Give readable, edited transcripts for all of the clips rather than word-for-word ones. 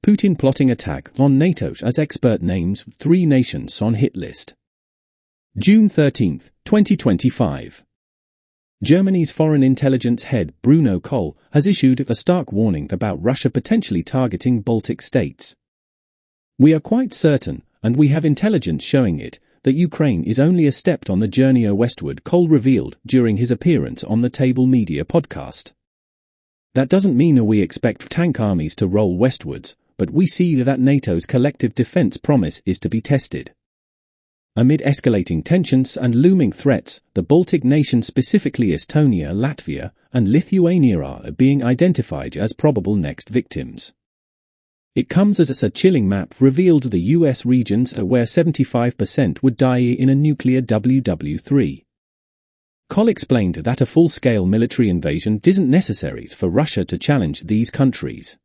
Putin plotting attack on NATO as expert names 3 nations on hit list. June 13, 2025. Germany's foreign intelligence head Bruno Kohl has issued a stark warning about Russia potentially targeting Baltic states. "We are quite certain, and we have intelligence showing it, that Ukraine is only a step on the journey westward," Kohl revealed during his appearance on the Table Media podcast. "That doesn't mean we expect tank armies to roll westwards, but we see that NATO's collective defense promise is to be tested." Amid escalating tensions and looming threats, the Baltic nations, specifically Estonia, Latvia, and Lithuania, are being identified as probable next victims. It comes as a chilling map revealed the US regions where 75% would die in a nuclear WW3. Kohl explained that a full-scale military invasion isn't necessary for Russia to challenge these countries.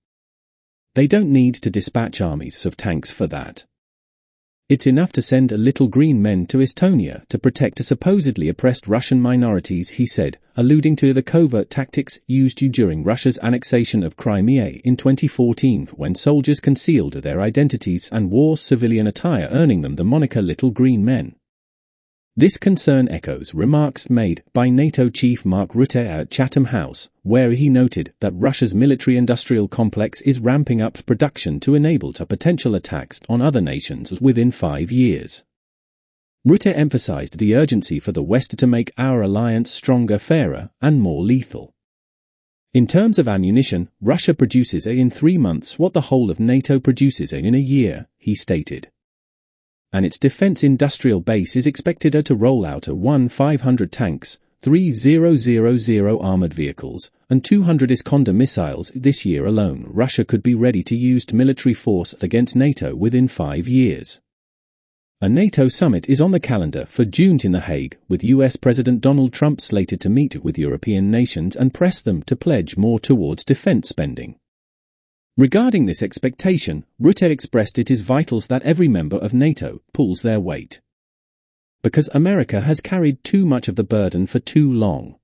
They don't need to dispatch armies of tanks for that. It's enough to send little green men to Estonia to protect supposedly oppressed Russian minorities, he said, alluding to the covert tactics used during Russia's annexation of Crimea in 2014, when soldiers concealed their identities and wore civilian attire, earning them the moniker Little Green Men. This concern echoes remarks made by NATO chief Mark Rutte at Chatham House, where he noted that Russia's military-industrial complex is ramping up production to enable potential attacks on other nations within 5 years. Rutte emphasized the urgency for the West to make our alliance stronger, fairer, and more lethal. In terms of ammunition, Russia produces in 3 months what the whole of NATO produces in a year, he stated. And its defense industrial base is expected to roll out 1,500 tanks, 3,000 armored vehicles, and 200 Iskander missiles this year alone. Russia could be ready to use military force against NATO within 5 years. A NATO summit is on the calendar for June in The Hague, with US President Donald Trump slated to meet with European nations and press them to pledge more towards defense spending. Regarding this expectation, Rutte expressed it is vital that every member of NATO pulls their weight. Because America has carried too much of the burden for too long.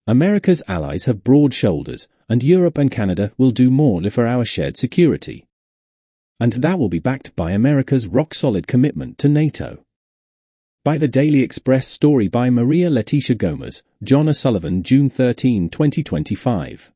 America's allies have broad shoulders, and Europe and Canada will do more for our shared security. And that will be backed by America's rock-solid commitment to NATO. By the Daily Express, story by Maria Leticia Gomez, John O'Sullivan, June 13, 2025.